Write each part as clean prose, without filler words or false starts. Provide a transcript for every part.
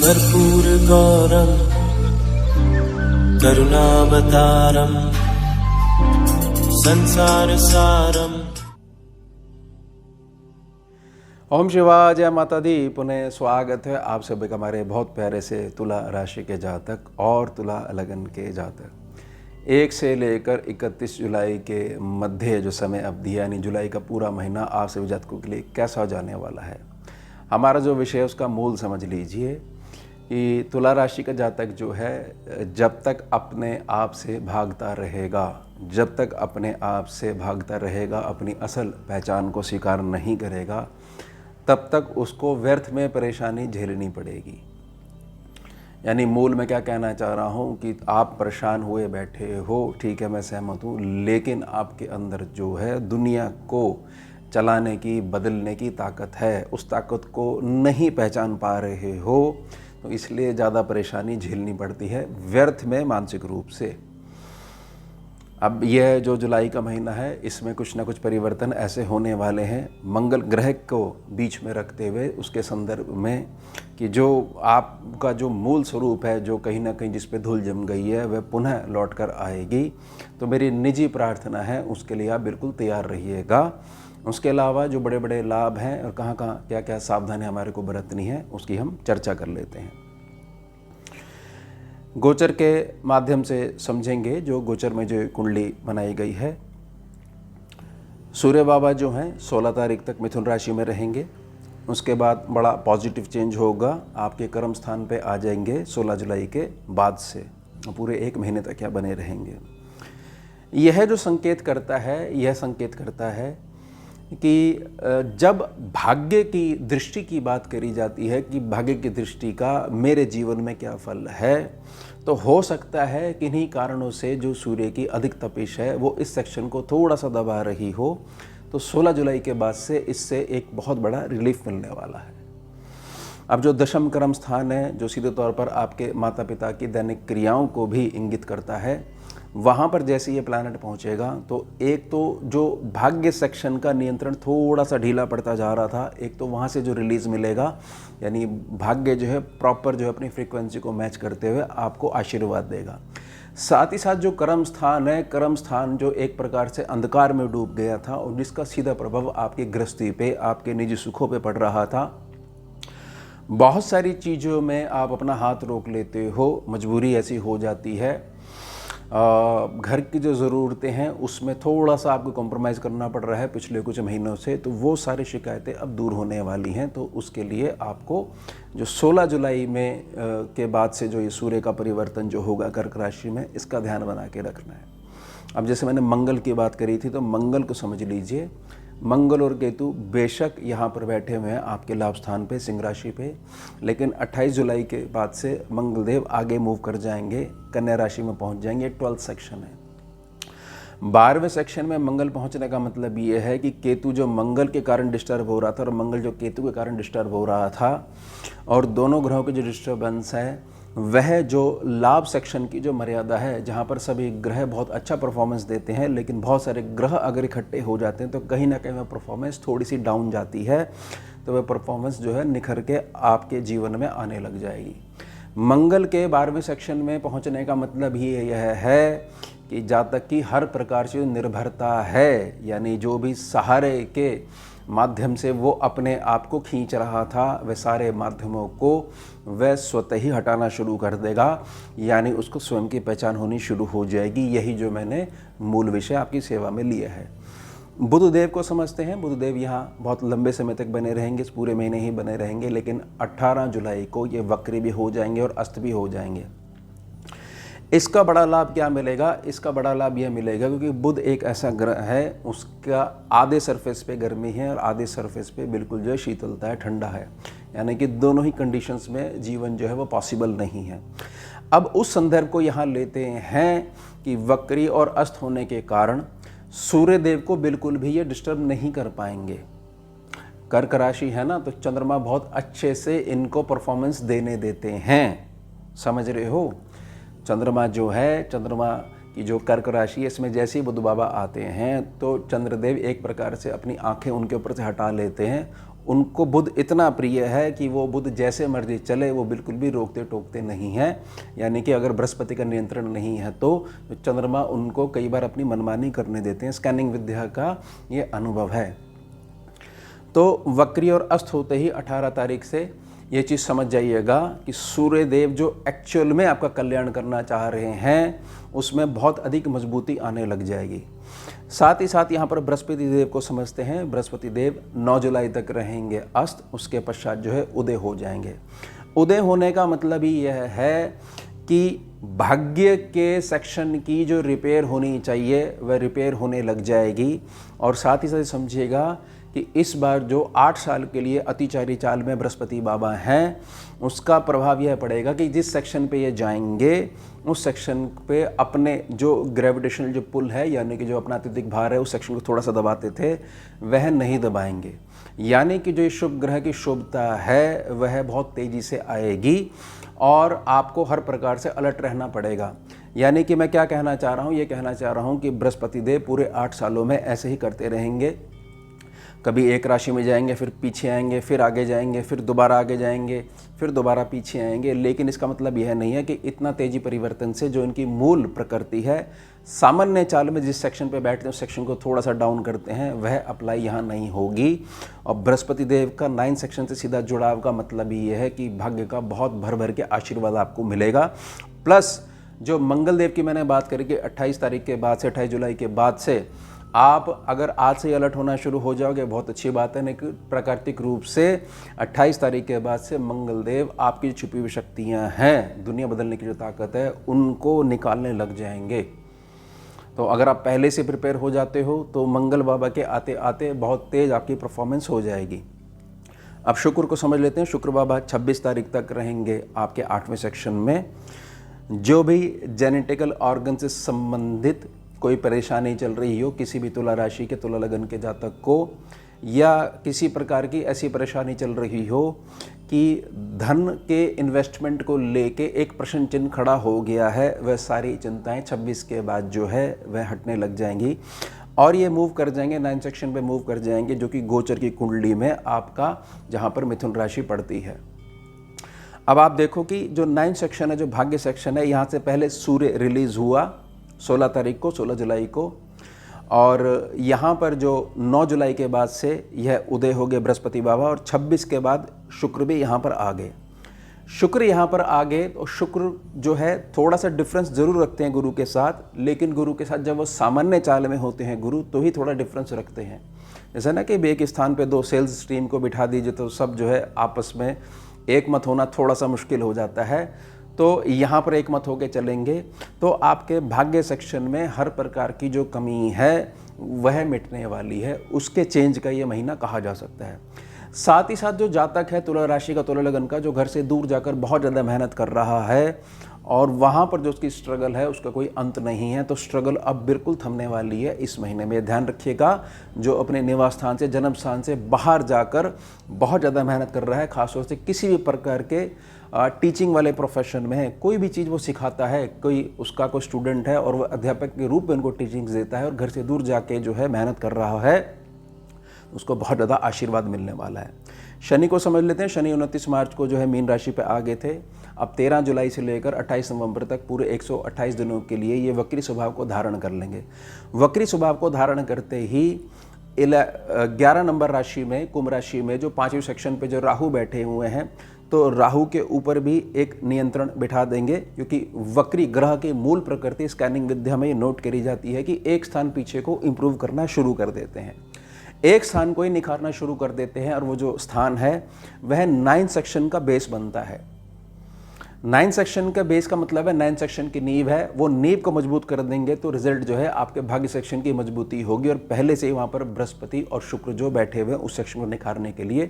कर्पूरगौरं करुणावतारं संसारसारम्। ओम शिवाय, जय माता दी। पुनः स्वागत है आप सभी का हमारे बहुत प्यारे से तुला राशि के जातक और तुला लगन के जातक 1 से लेकर 31 जुलाई के मध्य जो समय अवधि यानी जुलाई का पूरा महीना आप सभी जातकों के लिए कैसा जाने वाला है। हमारा जो विषय है उसका मूल समझ लीजिए कि तुला राशि का जातक जो है जब तक अपने आप से भागता रहेगा, जब तक अपने आप से भागता रहेगा, अपनी असल पहचान को स्वीकार नहीं करेगा, तब तक उसको व्यर्थ में परेशानी झेलनी पड़ेगी। यानी मूल में क्या कहना चाह रहा हूँ कि आप परेशान हुए बैठे हो, ठीक है, मैं सहमत हूँ, लेकिन आपके अंदर जो है दुनिया को चलाने की, बदलने की ताकत है। उस ताकत को नहीं पहचान पा रहे हो तो इसलिए ज़्यादा परेशानी झेलनी पड़ती है व्यर्थ में, मानसिक रूप से। अब यह जो जुलाई का महीना है इसमें कुछ ना कुछ परिवर्तन ऐसे होने वाले हैं मंगल ग्रह को बीच में रखते हुए, उसके संदर्भ में कि जो आपका जो मूल स्वरूप है, जो कहीं ना कहीं जिस पे धूल जम गई है, वह पुनः लौट कर आएगी। तो मेरी निजी प्रार्थना है उसके लिए आप बिल्कुल तैयार रहिएगा। उसके अलावा जो बड़े बड़े लाभ हैं और कहाँ कहाँ क्या क्या सावधानी हमारे को बरतनी है उसकी हम चर्चा कर लेते हैं। गोचर के माध्यम से समझेंगे। जो गोचर में जो कुंडली बनाई गई है, सूर्य बाबा जो हैं 16 तारीख तक मिथुन राशि में रहेंगे। उसके बाद बड़ा पॉजिटिव चेंज होगा, आपके कर्म स्थान पे आ जाएंगे 16 जुलाई के बाद से, पूरे 1 महीने तक यह बने रहेंगे। यह जो संकेत करता है, यह संकेत करता है कि जब भाग्य की दृष्टि की बात करी जाती है कि भाग्य की दृष्टि का मेरे जीवन में क्या फल है, तो हो सकता है किन्हीं कारणों से जो सूर्य की अधिक तपिश है वो इस सेक्शन को थोड़ा सा दबा रही हो, तो 16 जुलाई के बाद से इससे एक बहुत बड़ा रिलीफ मिलने वाला है। अब जो दशम कर्म स्थान है, जो सीधे तौर पर आपके माता पिता की दैनिक क्रियाओं को भी इंगित करता है, वहाँ पर जैसे ये प्लैनेट पहुँचेगा तो एक तो जो भाग्य सेक्शन का नियंत्रण थोड़ा सा ढीला पड़ता जा रहा था, एक तो वहाँ से जो रिलीज़ मिलेगा, यानी भाग्य जो है प्रॉपर जो है अपनी फ्रीक्वेंसी को मैच करते हुए आपको आशीर्वाद देगा। साथ ही साथ जो कर्म स्थान है, कर्म स्थान जो एक प्रकार से अंधकार में डूब गया था और जिसका सीधा प्रभाव आपकी गृहस्थी पे, आपके निजी सुखों पे पड़ रहा था, बहुत सारी चीज़ों में आप अपना हाथ रोक लेते हो, मजबूरी ऐसी हो जाती है। घर की जो ज़रूरतें हैं उसमें थोड़ा सा आपको कॉम्प्रोमाइज़ करना पड़ रहा है पिछले कुछ महीनों से, तो वो सारी शिकायतें अब दूर होने वाली हैं। तो उसके लिए आपको जो 16 जुलाई में के बाद से जो ये सूर्य का परिवर्तन जो होगा कर्क राशि में, इसका ध्यान बना के रखना है। अब जैसे मैंने मंगल की बात करी थी, तो मंगल को समझ लीजिए। मंगल और केतु बेशक यहाँ पर बैठे हुए हैं आपके लाभ स्थान पे, सिंह राशि पे, लेकिन 28 जुलाई के बाद से मंगल देव आगे मूव कर जाएंगे, कन्या राशि में पहुँच जाएंगे। 12th सेक्शन है। 12वें सेक्शन में मंगल पहुँचने का मतलब ये है कि केतु जो मंगल के कारण डिस्टर्ब हो रहा था और मंगल जो केतु के कारण डिस्टर्ब हो रहा था, और दोनों ग्रहों की जो डिस्टर्बेंस है वह जो लाभ सेक्शन की जो मर्यादा है, जहाँ पर सभी ग्रह बहुत अच्छा परफॉर्मेंस देते हैं, लेकिन बहुत सारे ग्रह अगर इकट्ठे हो जाते हैं तो कहीं ना कहीं वह परफॉर्मेंस थोड़ी सी डाउन जाती है, तो वह परफॉर्मेंस जो है निखर के आपके जीवन में आने लग जाएगी। मंगल के 12वें सेक्शन में पहुँचने का मतलब ही यह है कि जातक की हर प्रकार से निर्भरता है, यानी जो भी सहारे के माध्यम से वो अपने आप को खींच रहा था, वह सारे माध्यमों को वह स्वतः ही हटाना शुरू कर देगा, यानी उसको स्वयं की पहचान होनी शुरू हो जाएगी। यही जो मैंने मूल विषय आपकी सेवा में लिया है। बुधदेव को समझते हैं। बुधदेव यहाँ बहुत लंबे समय तक बने रहेंगे, इस पूरे महीने ही बने रहेंगे, लेकिन 18 जुलाई को ये वक्री भी हो जाएंगे और अस्त भी हो जाएंगे। इसका बड़ा लाभ क्या मिलेगा? इसका बड़ा लाभ यह मिलेगा क्योंकि बुध एक ऐसा ग्रह है, उसका आधे सरफेस पे गर्मी है और आधे सरफेस पे बिल्कुल जो है शीतलता है, ठंडा है, यानी कि दोनों ही कंडीशंस में जीवन जो है वो पॉसिबल नहीं है। अब उस संदर्भ को यहाँ लेते हैं कि वक्री और अस्त होने के कारण सूर्य देव को बिल्कुल भी ये डिस्टर्ब नहीं कर पाएंगे। कर्क राशि है ना, तो चंद्रमा बहुत अच्छे से इनको परफॉर्मेंस देने देते हैं, समझ रहे हो। चंद्रमा जो है, चंद्रमा की जो कर्क राशि है, इसमें जैसे ही बुध बाबा आते हैं तो चंद्रदेव एक प्रकार से अपनी आंखें उनके ऊपर से हटा लेते हैं उनको बुध इतना प्रिय है कि वो बुध जैसे मर्जी चले, वो बिल्कुल भी रोकते टोकते नहीं हैं। यानी कि अगर बृहस्पति का नियंत्रण नहीं है तो चंद्रमा उनको कई बार अपनी मनमानी करने देते हैं। स्कैनिंग विद्या का ये अनुभव है। तो वक्री और अस्त होते ही 18 तारीख से ये चीज़ समझ जाइएगा कि सूर्य देव जो एक्चुअल में आपका कल्याण करना चाह रहे हैं उसमें बहुत अधिक मजबूती आने लग जाएगी। साथ ही साथ यहाँ पर बृहस्पति देव को समझते हैं। बृहस्पति देव 9 जुलाई तक रहेंगे अस्त, उसके पश्चात जो है उदय हो जाएंगे। उदय होने का मतलब ही यह है कि भाग्य के सेक्शन की जो रिपेयर होनी चाहिए वह रिपेयर होने लग जाएगी। और साथ ही साथ समझिएगा कि इस बार जो 8 साल के लिए अतिचारी चाल में बृहस्पति बाबा हैं उसका प्रभाव यह पड़ेगा कि जिस सेक्शन पे ये जाएंगे उस सेक्शन पे अपने जो ग्रेविटेशनल जो पुल है, यानी कि जो अपना अत्यधिक भार है, उस सेक्शन को थोड़ा सा दबाते थे वह नहीं दबाएंगे। यानी कि जो ये शुभ ग्रह की शुभता है वह बहुत तेज़ी से आएगी और आपको हर प्रकार से अलर्ट रहना पड़ेगा। यानी कि मैं क्या कहना चाह रहा हूँ, ये कहना चाह रहा हूँ कि बृहस्पति देव पूरे 8 सालों में ऐसे ही करते रहेंगे। कभी एक राशि में जाएंगे, फिर पीछे आएंगे, फिर आगे जाएंगे, फिर दोबारा आगे जाएंगे, फिर दोबारा पीछे आएंगे। लेकिन इसका मतलब यह नहीं है कि इतना तेज़ी परिवर्तन से जो इनकी मूल प्रकृति है, सामान्य चाल में जिस सेक्शन पे बैठते हैं उस सेक्शन को थोड़ा सा डाउन करते हैं, वह अप्लाई यहाँ नहीं होगी। और बृहस्पति देव का 9 सेक्शन से सीधा जुड़ाव का मतलब ही यह है कि भाग्य का बहुत भर भर के आशीर्वाद आपको मिलेगा। प्लस जो मंगल देव की मैंने बात करी कि 28 तारीख के बाद से 28 जुलाई के बाद से आप अगर आज से अलर्ट होना शुरू हो जाओगे बहुत अच्छी बात है। लेकिन प्राकृतिक रूप से 28 तारीख के बाद से मंगल देव आपकी छुपी हुई शक्तियाँ हैं, दुनिया बदलने की जो ताकत है, उनको निकालने लग जाएंगे। तो अगर आप पहले से प्रिपेयर हो जाते हो तो मंगल बाबा के आते आते बहुत तेज़ आपकी परफॉर्मेंस हो जाएगी। अब शुक्र को समझ लेते हैं। शुक्र बाबा 26 तारीख तक रहेंगे आपके 8वें सेक्शन में। जो भी जेनेटिकल ऑर्गन से संबंधित कोई परेशानी चल रही हो, किसी भी तुला राशि के तुला लगन के जातक को, या किसी प्रकार की ऐसी परेशानी चल रही हो कि धन के इन्वेस्टमेंट को लेके एक प्रश्न चिन्ह खड़ा हो गया है, वह सारी चिंताएं 26 के बाद जो है वह हटने लग जाएंगी और ये मूव कर जाएंगे 9 सेक्शन पे मूव कर जाएंगे, जो कि गोचर की कुंडली में आपका जहाँ पर मिथुन राशि पड़ती है। अब आप देखो कि जो 9 सेक्शन है, जो भाग्य सेक्शन है, यहाँ से पहले सूर्य रिलीज हुआ 16 तारीख को, 16 जुलाई को, और यहाँ पर जो 9 जुलाई के बाद से यह उदय हो गए बृहस्पति बाबा और 26 के बाद शुक्र भी यहाँ पर आ गए। शुक्र यहाँ पर आ गए तो शुक्र जो है थोड़ा सा डिफरेंस ज़रूर रखते हैं गुरु के साथ, लेकिन गुरु के साथ जब वो सामान्य चाल में होते हैं गुरु तो ही थोड़ा डिफरेंस रखते हैं। जैसा ना कि एक स्थान पे 2 सेल्स स्ट्रीम को बिठा दीजिए तो सब जो है आपस में एक मत होना थोड़ा सा मुश्किल हो जाता है। तो यहाँ पर एक मत होके चलेंगे तो आपके भाग्य सेक्शन में हर प्रकार की जो कमी है वह मिटने वाली है। उसके चेंज का ये महीना कहा जा सकता है। साथ ही साथ जो जातक है तुला राशि का, तुला लगन का, जो घर से दूर जाकर बहुत ज़्यादा मेहनत कर रहा है और वहाँ पर जो उसकी स्ट्रगल है उसका कोई अंत नहीं है, तो स्ट्रगल अब बिल्कुल थमने वाली है इस महीने में। ध्यान रखिएगा, जो अपने निवास स्थान से, जन्म स्थान से बाहर जाकर बहुत ज़्यादा मेहनत कर रहा है, खासतौर से किसी भी प्रकार के टीचिंग वाले प्रोफेशन में है, कोई भी चीज़ वो सिखाता है, कोई उसका कोई स्टूडेंट है और वह अध्यापक के रूप में उनको टीचिंग्स देता है और घर से दूर जाके जो है मेहनत कर रहा है, उसको बहुत ज़्यादा आशीर्वाद मिलने वाला है। शनि को समझ लेते हैं। शनि 29 मार्च को जो है मीन राशि पे आ गए थे। अब 13 जुलाई से लेकर 28 नवंबर तक पूरे 128 दिनों के लिए ये वक्री स्वभाव को धारण कर लेंगे। वक्री स्वभाव को धारण करते ही 11 नंबर राशि में, कुंभ राशि में, जो 5वें सेक्शन पे जो राहु बैठे हुए हैं, तो राहु के ऊपर भी एक नियंत्रण बिठा देंगे, क्योंकि वक्री ग्रह की मूल प्रकृति स्कैनिंग विद्या में ये नोट करी जाती है कि एक स्थान पीछे को इम्प्रूव करना शुरू कर देते हैं, एक स्थान को ही निखारना शुरू कर देते हैं, और वो जो स्थान है वह 9 सेक्शन का बेस बनता है। 9 सेक्शन का बेस का मतलब है 9 सेक्शन की नींव है, वो नींव को मजबूत कर देंगे तो रिजल्ट जो है आपके भाग्य सेक्शन की मजबूती होगी। और पहले से ही वहाँ पर बृहस्पति और शुक्र जो बैठे हुए हैं उस सेक्शन को निखारने के लिए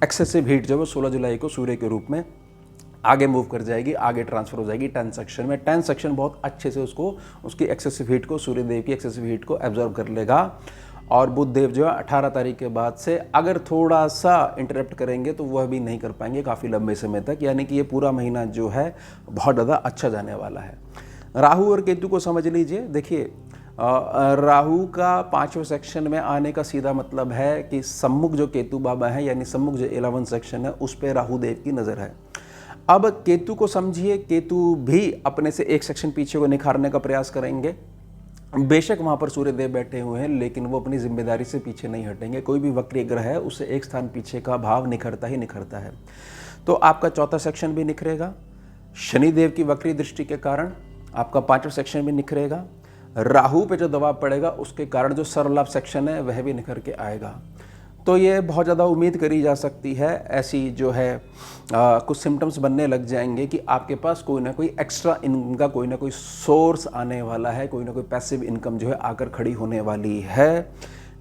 एक्सेसिव हीट जो है 16 जुलाई को सूर्य के रूप में आगे मूव कर जाएगी, आगे ट्रांसफर हो जाएगी 10 सेक्शन में। 10 सेक्शन बहुत अच्छे से उसकी एक्सेसिव हीट को, सूर्य देव की एक्सेसिव हीट को एब्जॉर्व कर लेगा। और बुध देव जो है 18 तारीख के बाद से अगर थोड़ा सा इंटरप्ट करेंगे तो वह भी नहीं कर पाएंगे काफ़ी लंबे समय तक, यानी कि ये पूरा महीना जो है बहुत ज़्यादा अच्छा जाने वाला है। राहु और केतु को समझ लीजिए। देखिए, राहु का 5वें सेक्शन में आने का सीधा मतलब है कि सम्मुख जो केतु बाबा है, यानी सम्मुख जो 11 सेक्शन है, उस पे राहु देव की नज़र है। अब केतु को समझिए, केतु भी अपने से एक सेक्शन पीछे को निखारने का प्रयास करेंगे। बेशक वहाँ पर सूर्य देव बैठे हुए हैं, लेकिन वो अपनी जिम्मेदारी से पीछे नहीं हटेंगे। कोई भी वक्री ग्रह है उससे एक स्थान पीछे का भाव निखरता ही निखरता है। तो आपका 4था सेक्शन भी निखरेगा, शनिदेव की वक्री दृष्टि के कारण आपका 5वां सेक्शन भी निखरेगा। राहु पे जो दबाव पड़ेगा उसके कारण जो सरलाभ सेक्शन है वह भी निखर के आएगा। तो ये बहुत ज़्यादा उम्मीद करी जा सकती है, ऐसी जो है कुछ सिम्टम्स बनने लग जाएंगे कि आपके पास कोई ना कोई एक्स्ट्रा इनकम का कोई ना कोई सोर्स आने वाला है, कोई ना कोई पैसिव इनकम जो है आकर खड़ी होने वाली है।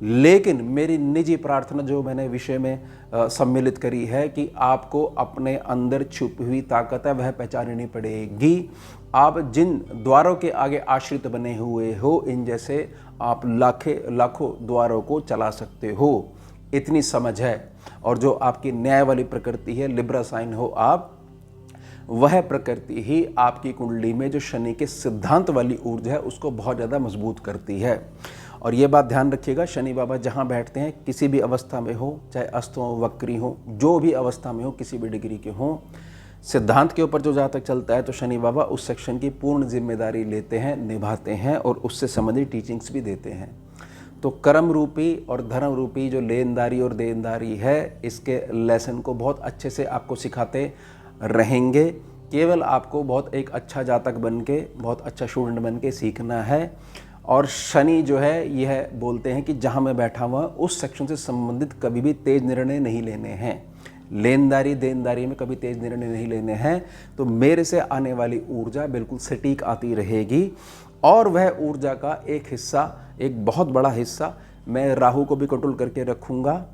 लेकिन मेरी निजी प्रार्थना जो मैंने विषय में सम्मिलित करी है कि आपको अपने अंदर छुपी हुई ताकत है वह पहचाननी पड़ेगी। आप जिन द्वारों के आगे आश्रित बने हुए हो, इन जैसे आप लाखों द्वारों को चला सकते हो, इतनी समझ है। और जो आपकी न्याय वाली प्रकृति है, लिब्रा साइन हो आप, वह प्रकृति ही आपकी कुंडली में जो शनि के सिद्धांत वाली ऊर्जा है उसको बहुत ज़्यादा मजबूत करती है। और ये बात ध्यान रखिएगा, शनि बाबा जहाँ बैठते हैं किसी भी अवस्था में हो, चाहे अस्त हो, वक्री हो, जो भी अवस्था में हो, किसी भी डिग्री के हों, सिद्धांत के ऊपर जो जहाँ तक चलता है तो शनि बाबा उस सेक्शन की पूर्ण जिम्मेदारी लेते हैं, निभाते हैं और उससे संबंधित टीचिंग्स भी देते हैं। तो कर्म रूपी और धर्म रूपी जो लेनदारी और देनदारी है, इसके लेसन को बहुत अच्छे से आपको सिखाते रहेंगे। केवल आपको बहुत एक अच्छा जातक बन के, बहुत अच्छा स्टूडेंट बन के सीखना है। और शनि जो है यह बोलते हैं कि जहाँ मैं बैठा हुआ उस सेक्शन से संबंधित कभी भी तेज निर्णय नहीं लेने हैं, लेनदारी देनदारी में कभी तेज निर्णय नहीं लेने हैं। तो मेरे से आने वाली ऊर्जा बिल्कुल सटीक आती रहेगी और वह ऊर्जा का एक हिस्सा, एक बहुत बड़ा हिस्सा मैं राहु को भी कंट्रोल करके रखूँगा।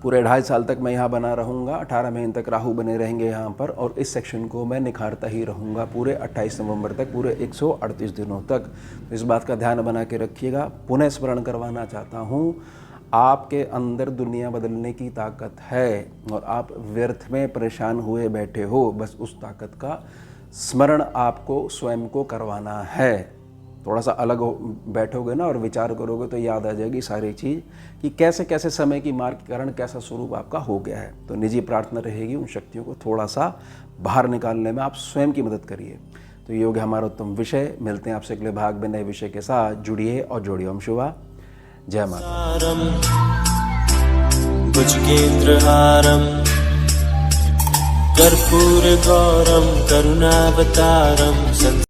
पूरे 2.5 साल तक मैं यहाँ बना रहूँगा, 18 महीने तक राहु बने रहेंगे यहाँ पर, और इस सेक्शन को मैं निखारता ही रहूँगा पूरे 28 नवंबर तक, पूरे 138 दिनों तक। इस बात का ध्यान बना के रखिएगा। पुनः स्मरण करवाना चाहता हूँ, आपके अंदर दुनिया बदलने की ताकत है और आप व्यर्थ में परेशान हुए बैठे हो। बस उस ताकत का स्मरण आपको स्वयं को करवाना है। थोड़ा सा अलग बैठोगे ना और विचार करोगे तो याद आ जाएगी सारी चीज़ कि कैसे कैसे समय की मार के कारण कैसा स्वरूप आपका हो गया है। तो निजी प्रार्थना रहेगी उन शक्तियों को थोड़ा सा बाहर निकालने में आप स्वयं की मदद करिए। तो ये हो गया हमारा उत्तम विषय। मिलते हैं आपसे अगले भाग में नए विषय के साथ। जुड़िए और जोड़िए। ओम शुभा, जय माता। भुजगेन्द्रहारम् कर्पूरगौरं करुणावतारं